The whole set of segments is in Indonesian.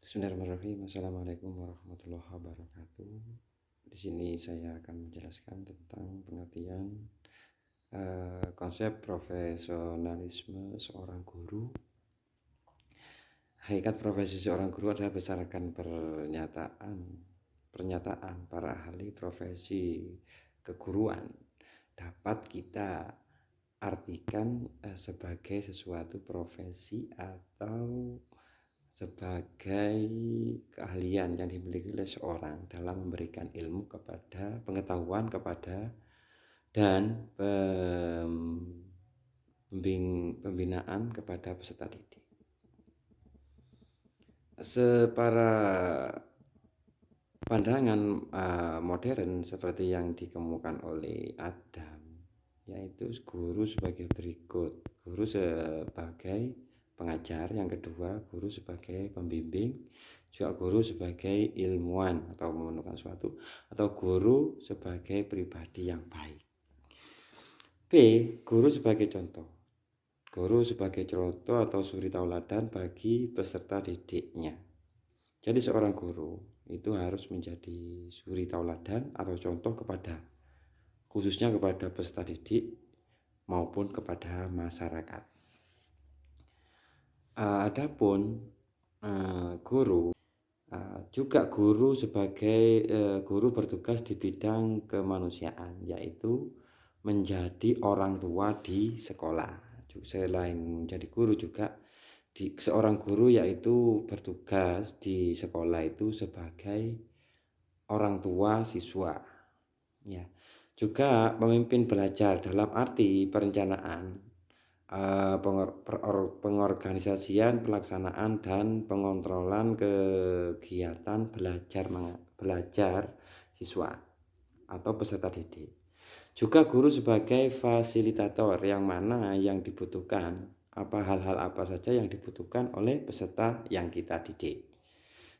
Bismillahirrahmanirrahim. Assalamualaikum warahmatullahi wabarakatuh. Di sini saya akan menjelaskan tentang pengertian konsep profesionalisme seorang guru. Hakikat profesi seorang guru adalah berdasarkan pernyataan para ahli profesi keguruan dapat kita artikan sebagai sesuatu profesi atau sebagai keahlian yang dimiliki oleh seorang dalam memberikan ilmu kepada pengetahuan kepada dan pembinaan kepada peserta didik. Separa pandangan modern seperti yang dikemukakan oleh Adam, yaitu guru sebagai berikut: guru sebagai pengajar, yang kedua guru sebagai pembimbing, juga guru sebagai ilmuwan atau menemukan sesuatu, atau guru sebagai pribadi yang baik. B. Guru sebagai contoh. Guru sebagai contoh atau suri tauladan bagi peserta didiknya. Jadi seorang guru itu harus menjadi suri tauladan atau contoh khususnya kepada peserta didik maupun kepada masyarakat. Adapun guru juga guru sebagai guru bertugas di bidang kemanusiaan, yaitu menjadi orang tua di sekolah. Selain menjadi guru juga seorang guru yaitu bertugas di sekolah itu sebagai orang tua siswa, ya. Juga pemimpin belajar dalam arti perencanaan, pengorganisasian, pelaksanaan, dan pengontrolan kegiatan belajar siswa atau peserta didik. Juga guru sebagai fasilitator, yang mana yang dibutuhkan, hal-hal apa saja yang dibutuhkan oleh peserta yang kita didik.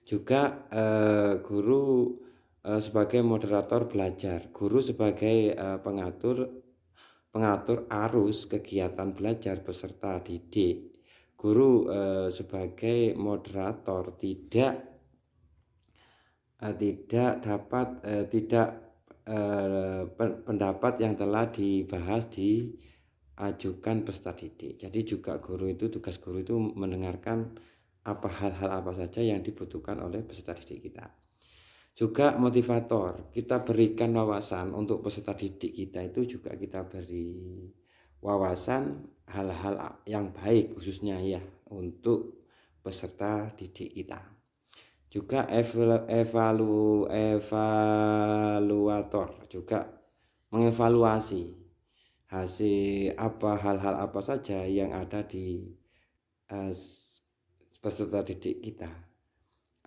Juga guru sebagai moderator belajar, guru sebagai pengatur arus kegiatan belajar peserta didik. Guru sebagai moderator pendapat yang telah dibahas diajukan peserta didik. Jadi juga tugas guru itu mendengarkan hal-hal apa saja yang dibutuhkan oleh peserta didik kita. Juga motivator, kita berikan wawasan untuk peserta didik kita, itu juga kita beri wawasan hal-hal yang baik khususnya ya untuk peserta didik kita. Juga evaluator, juga mengevaluasi hasil hal-hal apa saja yang ada di peserta didik kita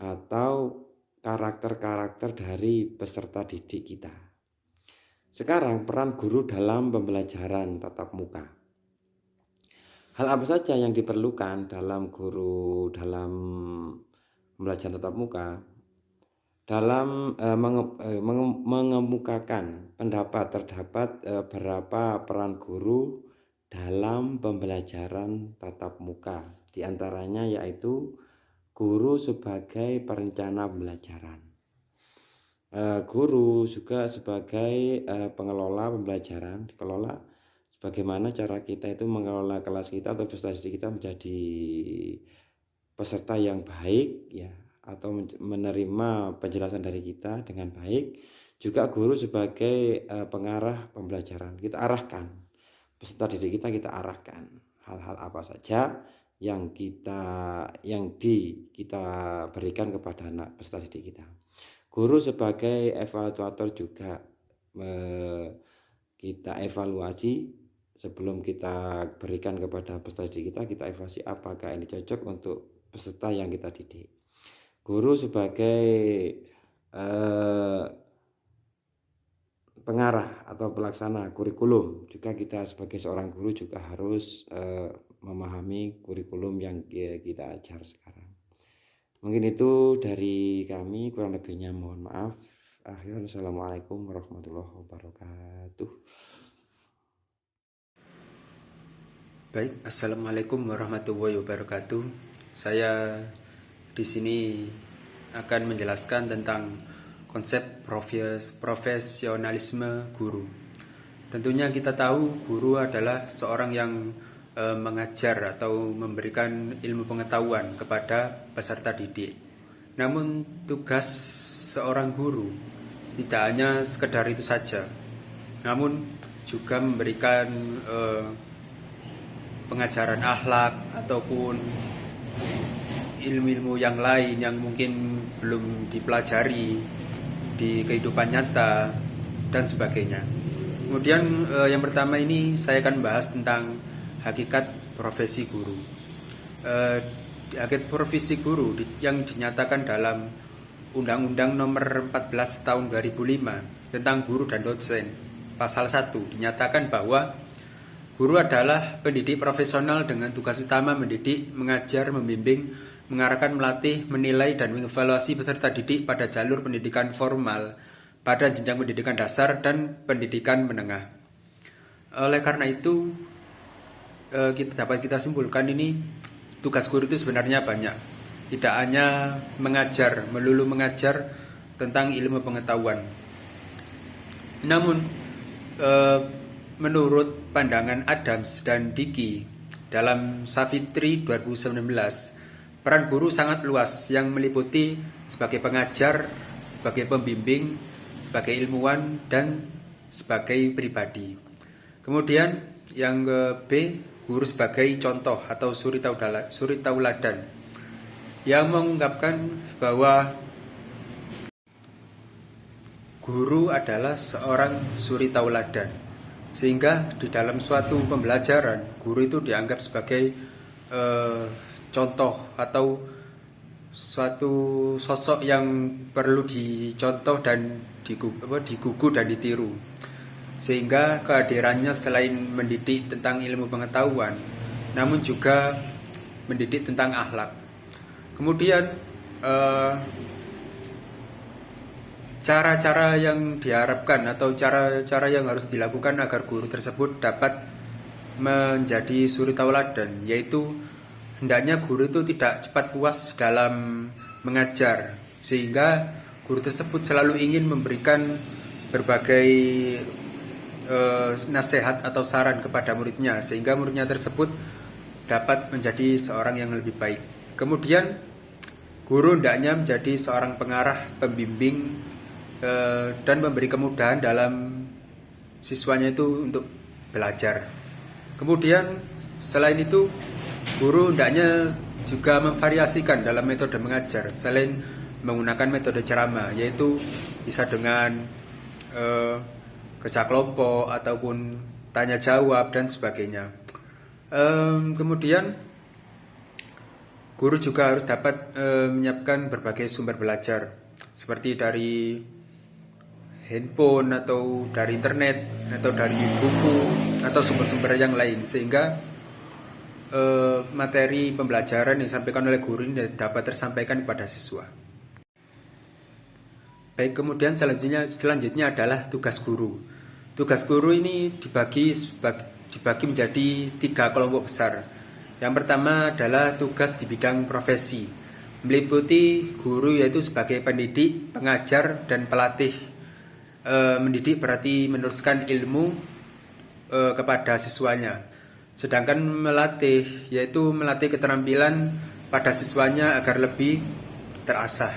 atau karakter-karakter dari peserta didik kita. Sekarang peran guru dalam pembelajaran tatap muka. Hal apa saja yang diperlukan dalam pembelajaran tatap muka? Dalam mengemukakan pendapat terdapat berapa peran guru dalam pembelajaran tatap muka. Di antaranya yaitu guru sebagai perencana pembelajaran, guru juga sebagai pengelola pembelajaran, dikelola bagaimana cara kita itu mengelola kelas kita atau peserta didik kita menjadi peserta yang baik, ya, atau menerima penjelasan dari kita dengan baik. Juga guru sebagai pengarah pembelajaran, kita arahkan peserta didik kita arahkan hal-hal apa saja yang kita berikan kepada anak peserta didik kita. Guru sebagai evaluator juga kita evaluasi sebelum kita berikan kepada peserta didik kita evaluasi apakah ini cocok untuk peserta yang kita didik. Guru sebagai pengarah atau pelaksana kurikulum, juga kita sebagai seorang guru juga harus memahami kurikulum yang kita ajar sekarang. Mungkin itu dari kami, kurang lebihnya mohon maaf. Akhirnya assalamualaikum warahmatullahi wabarakatuh. Baik, assalamualaikum warahmatullahi wabarakatuh. Saya di sini akan menjelaskan tentang konsep profesionalisme guru. Tentunya kita tahu guru adalah seorang yang mengajar atau memberikan ilmu pengetahuan kepada peserta didik. Namun tugas seorang guru tidak hanya sekedar itu saja, namun juga memberikan pengajaran akhlak ataupun ilmu-ilmu yang lain yang mungkin belum dipelajari di kehidupan nyata dan sebagainya. Kemudian yang pertama ini saya akan bahas tentang hakikat profesi guru. Hakikat profesi guru yang dinyatakan dalam Undang-Undang Nomor 14 Tahun 2005 tentang guru dan dosen. Pasal 1 dinyatakan bahwa guru adalah pendidik profesional dengan tugas utama mendidik, mengajar, membimbing, mengarahkan, melatih, menilai, dan mengevaluasi peserta didik pada jalur pendidikan formal, pada jenjang pendidikan dasar dan pendidikan menengah. Oleh karena itu, dapat kita simpulkan ini tugas guru itu sebenarnya banyak. Tidak hanya mengajar, melulu mengajar tentang ilmu pengetahuan. Namun, menurut pandangan Adams dan Dickey dalam Savitri 2019, peran guru sangat luas yang meliputi sebagai pengajar, sebagai pembimbing, sebagai ilmuwan, dan sebagai pribadi. Kemudian yang ke B, guru sebagai contoh atau suri tauladan yang mengungkapkan bahwa guru adalah seorang suri tauladan, sehingga di dalam suatu pembelajaran guru itu dianggap sebagai contoh atau suatu sosok yang perlu dicontoh dan digugu dan ditiru, sehingga kehadirannya selain mendidik tentang ilmu pengetahuan namun juga mendidik tentang akhlak. Kemudian cara-cara yang diharapkan atau cara-cara yang harus dilakukan agar guru tersebut dapat menjadi suri tauladan, yaitu hendaknya guru itu tidak cepat puas dalam mengajar, sehingga guru tersebut selalu ingin memberikan berbagai nasihat atau saran kepada muridnya, sehingga muridnya tersebut dapat menjadi seorang yang lebih baik. Kemudian guru hendaknya menjadi seorang pengarah, pembimbing, dan memberi kemudahan dalam siswanya itu untuk belajar. Kemudian selain itu, guru hendaknya juga memvariasikan dalam metode mengajar, selain menggunakan metode ceramah, yaitu bisa dengan kerja kelompok ataupun tanya jawab dan sebagainya. Kemudian guru juga harus dapat menyiapkan berbagai sumber belajar, seperti dari handphone atau dari internet atau dari buku atau sumber-sumber yang lain, sehingga materi pembelajaran yang disampaikan oleh guru ini dapat tersampaikan kepada siswa. Baik, kemudian selanjutnya adalah tugas guru. Tugas guru ini dibagi menjadi 3 kelompok besar. Yang pertama adalah tugas di bidang profesi, meliputi guru yaitu sebagai pendidik, pengajar, dan pelatih. Mendidik berarti meneruskan ilmu kepada siswanya. Sedangkan melatih yaitu melatih keterampilan pada siswanya agar lebih terasah.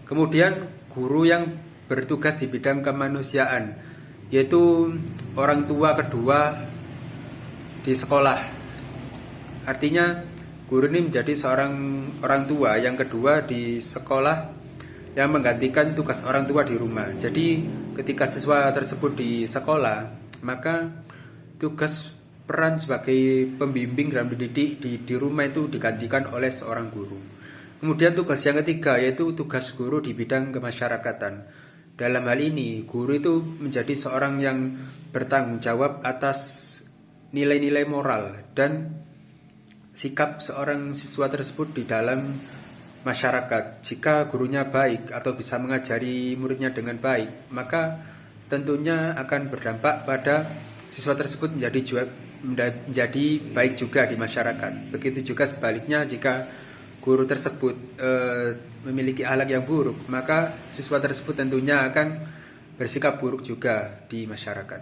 Kemudian guru yang bertugas di bidang kemanusiaan, yaitu orang tua kedua di sekolah. Artinya guru ini menjadi seorang orang tua yang kedua di sekolah yang menggantikan tugas orang tua di rumah. Jadi ketika siswa tersebut di sekolah, maka tugas peran sebagai pembimbing dalam mendidik di rumah itu digantikan oleh seorang guru. Kemudian tugas yang ketiga yaitu tugas guru di bidang kemasyarakatan. Dalam hal ini guru itu menjadi seorang yang bertanggung jawab atas nilai-nilai moral dan sikap seorang siswa tersebut di dalam masyarakat. Jika gurunya baik atau bisa mengajari muridnya dengan baik, maka tentunya akan berdampak pada siswa tersebut menjadi baik juga di masyarakat. Begitu juga sebaliknya, jika guru tersebut memiliki akhlak yang buruk, maka siswa tersebut tentunya akan bersikap buruk juga di masyarakat.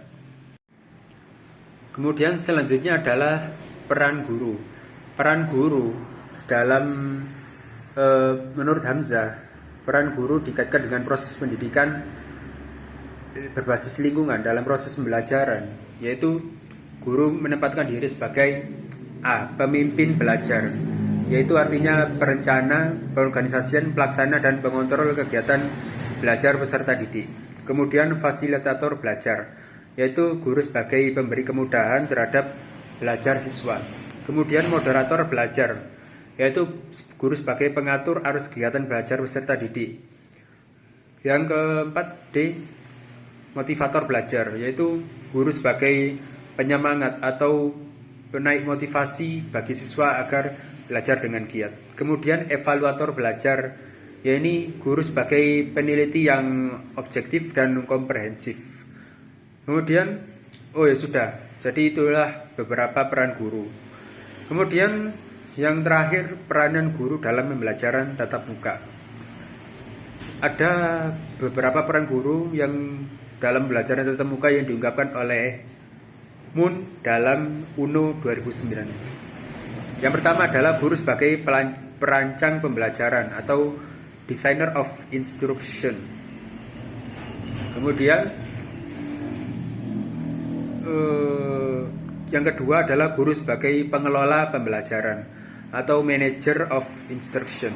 Kemudian selanjutnya adalah peran guru. Peran guru dalam menurut Hamzah, peran guru dikaitkan dengan proses pendidikan berbasis lingkungan dalam proses pembelajaran, yaitu guru menempatkan diri sebagai pemimpin belajar, yaitu artinya perencana, pengorganisasian, pelaksana, dan pengontrol kegiatan belajar peserta didik. Kemudian fasilitator belajar, yaitu guru sebagai pemberi kemudahan terhadap belajar siswa. Kemudian moderator belajar, yaitu guru sebagai pengatur arus kegiatan belajar peserta didik. Yang keempat, D, motivator belajar, yaitu guru sebagai penyemangat atau penaik motivasi bagi siswa agar belajar dengan giat. Kemudian evaluator belajar, yaitu guru sebagai peneliti yang objektif dan komprehensif. Kemudian sudah. Jadi itulah beberapa peran guru. Kemudian yang terakhir, peranan guru dalam pembelajaran tatap muka. Ada beberapa peran guru yang dalam pembelajaran tatap muka yang diungkapkan oleh Moon dalam UNO 2009. Yang pertama adalah guru sebagai perancang pembelajaran atau designer of instruction. Kemudian yang kedua adalah guru sebagai pengelola pembelajaran atau manager of instruction.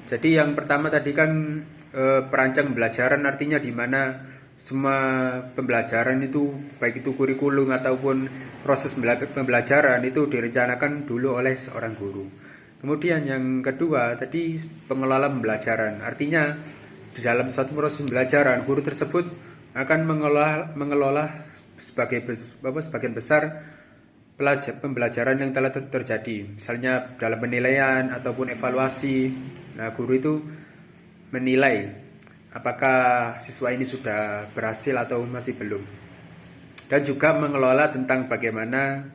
Jadi yang pertama tadi kan perancang pembelajaran, artinya di mana semua pembelajaran itu, baik itu kurikulum ataupun proses pembelajaran itu direncanakan dulu oleh seorang guru. Kemudian yang kedua tadi pengelola pembelajaran, artinya di dalam suatu proses pembelajaran guru tersebut akan mengelola sebagian besar pembelajaran yang telah terjadi, misalnya dalam penilaian ataupun evaluasi. Nah, guru itu menilai apakah siswa ini sudah berhasil atau masih belum, dan juga mengelola tentang bagaimana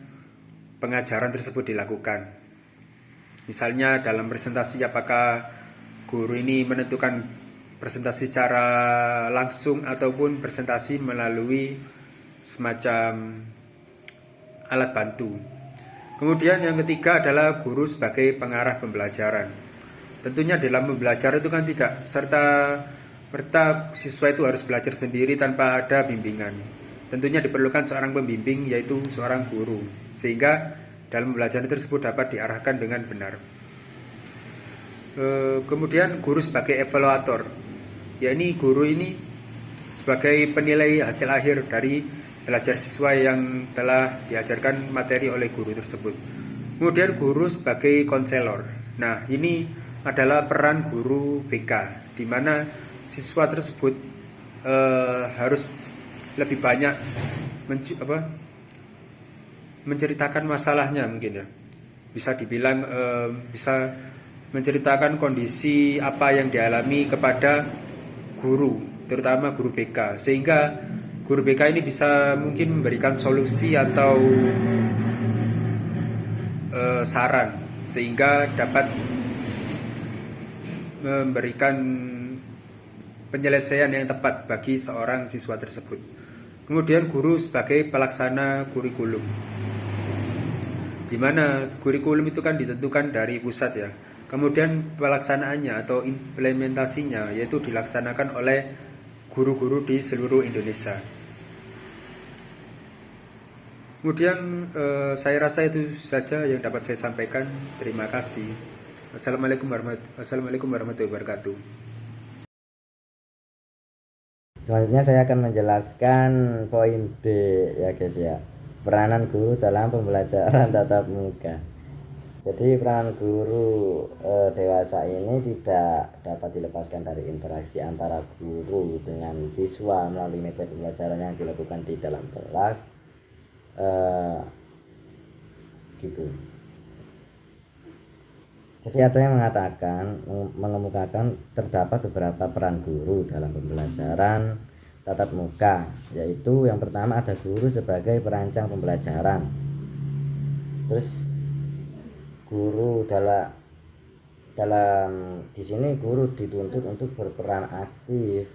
pengajaran tersebut dilakukan. Misalnya dalam presentasi, apakah guru ini menentukan presentasi secara langsung ataupun presentasi melalui semacam alat bantu. Kemudian yang ketiga adalah guru sebagai pengarah pembelajaran. Tentunya dalam pembelajaran itu kan tidak serta siswa itu harus belajar sendiri tanpa ada bimbingan. Tentunya diperlukan seorang pembimbing, yaitu seorang guru, sehingga dalam pembelajaran tersebut dapat diarahkan dengan benar. Kemudian guru sebagai evaluator, yakni guru ini sebagai penilai hasil akhir dari belajar siswa yang telah diajarkan materi oleh guru tersebut. Kemudian guru sebagai konselor. Nah, ini adalah peran guru BK, di mana siswa tersebut harus lebih banyak menceritakan masalahnya, mungkin ya. Bisa dibilang bisa menceritakan kondisi apa yang dialami kepada guru, terutama guru BK, sehingga guru BK ini bisa mungkin memberikan solusi atau saran, sehingga dapat memberikan penyelesaian yang tepat bagi seorang siswa tersebut. Kemudian guru sebagai pelaksana kurikulum, di mana kurikulum itu kan ditentukan dari pusat ya. Kemudian pelaksanaannya atau implementasinya yaitu dilaksanakan oleh guru-guru di seluruh Indonesia. Kemudian saya rasa itu saja yang dapat saya sampaikan. Terima kasih. Wassalamualaikum warahmatullahi wabarakatuh. Selanjutnya saya akan menjelaskan poin D ya guys ya, peranan guru dalam pembelajaran tatap muka. Jadi peranan guru dewasa ini tidak dapat dilepaskan dari interaksi antara guru dengan siswa melalui metode pembelajaran yang dilakukan di dalam kelas. Gitu. Jadi ada yang mengemukakan terdapat beberapa peran guru dalam pembelajaran tatap muka, yaitu yang pertama ada guru sebagai perancang pembelajaran. Terus guru dalam di sini guru dituntut untuk berperan aktif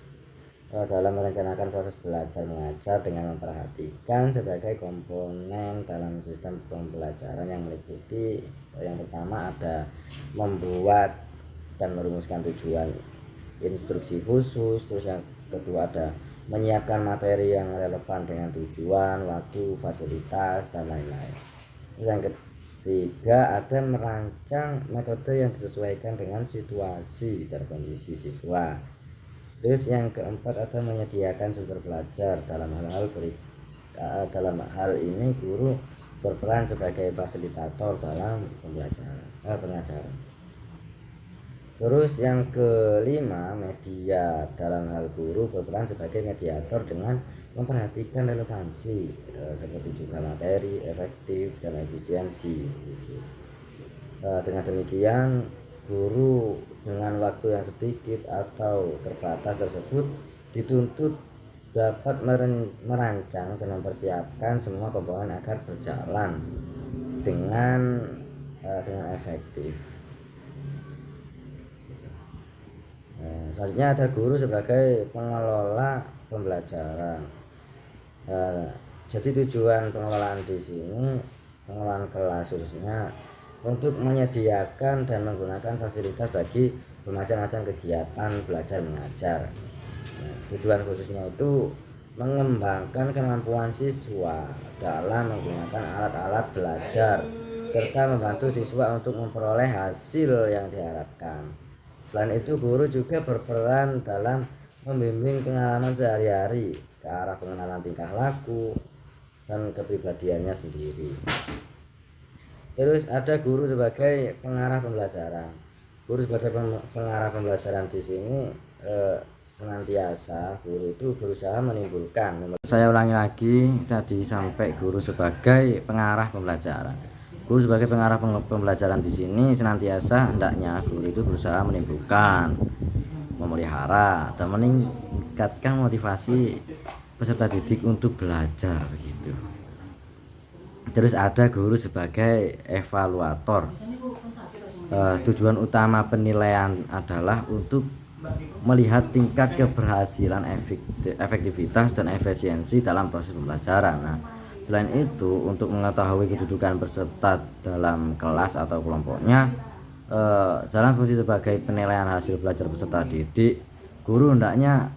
dalam merencanakan proses belajar mengajar dengan memperhatikan sebagai komponen dalam sistem pembelajaran yang meliputi yang pertama ada membuat dan merumuskan tujuan instruksi khusus, terus yang kedua ada menyiapkan materi yang relevan dengan tujuan, waktu, fasilitas, dan lain-lain. Terus yang ketiga ada merancang metode yang disesuaikan dengan situasi dan kondisi siswa. Terus yang keempat ada menyediakan sumber belajar. Dalam hal ini guru berperan sebagai fasilitator dalam pengajaran. Terus yang kelima, media. Dalam hal guru berperan sebagai mediator dengan memperhatikan relevansi seperti juga materi, efektif dan efisiensi. Dengan demikian guru dengan waktu yang sedikit atau terbatas tersebut dituntut dapat merancang dan mempersiapkan semua komponen agar berjalan dengan efektif. Selanjutnya ada guru sebagai pengelola pembelajaran. Jadi tujuan pengelolaan di sini, pengelolaan kelas khususnya untuk menyediakan dan menggunakan fasilitas bagi bermacam-macam kegiatan belajar mengajar. Tujuan khususnya itu mengembangkan kemampuan siswa dalam menggunakan alat-alat belajar serta membantu siswa untuk memperoleh hasil yang diharapkan. Selain itu, guru juga berperan dalam membimbing pengalaman sehari-hari ke arah pengenalan tingkah laku dan kepribadiannya sendiri. Terus ada guru sebagai pengarah pembelajaran. Guru sebagai pengarah pembelajaran di sini senantiasa guru itu berusaha menimbulkan. Saya ulangi lagi tadi sampai guru sebagai pengarah pembelajaran. Guru sebagai pengarah pembelajaran di sini senantiasa hendaknya guru itu berusaha menimbulkan, memelihara dan meningkatkan motivasi peserta didik untuk belajar begitu. Terus ada guru sebagai evaluator. Tujuan utama penilaian adalah untuk melihat tingkat keberhasilan, efektivitas dan efisiensi dalam proses pembelajaran. Nah, selain itu, untuk mengetahui kedudukan peserta dalam kelas atau kelompoknya, dalam fungsi sebagai penilaian hasil belajar peserta didik, guru hendaknya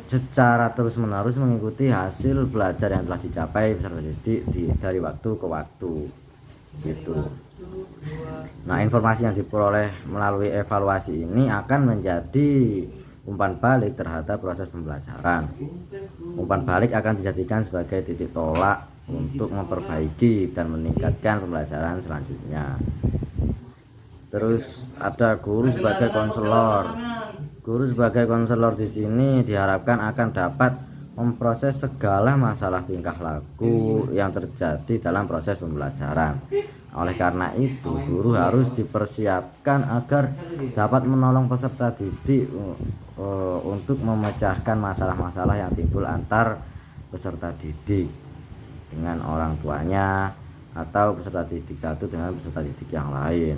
secara terus-menerus mengikuti hasil belajar yang telah dicapai peserta didik dari waktu ke waktu, gitu. Nah, informasi yang diperoleh melalui evaluasi ini akan menjadi umpan balik terhadap proses pembelajaran. Umpan balik akan dijadikan sebagai titik tolak untuk memperbaiki dan meningkatkan pembelajaran selanjutnya. Terus ada guru sebagai konselor. Guru sebagai konselor di sini diharapkan akan dapat memproses segala masalah tingkah laku yang terjadi dalam proses pembelajaran. Oleh karena itu, guru harus dipersiapkan agar dapat menolong peserta didik untuk memecahkan masalah-masalah yang timbul antar peserta didik dengan orang tuanya atau peserta didik satu dengan peserta didik yang lain.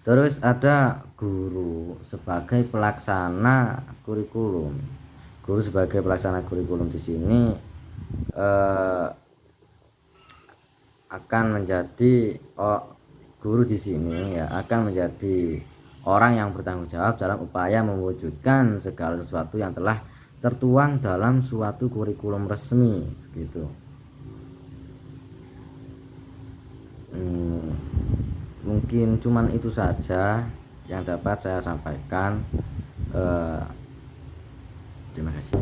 Terus ada guru sebagai pelaksana kurikulum. Guru sebagai pelaksana kurikulum di sini akan menjadi guru di sini ya akan menjadi orang yang bertanggung jawab dalam upaya mewujudkan segala sesuatu yang telah tertuang dalam suatu kurikulum resmi gitu. Mungkin cuman itu saja yang dapat saya sampaikan. Terima kasih.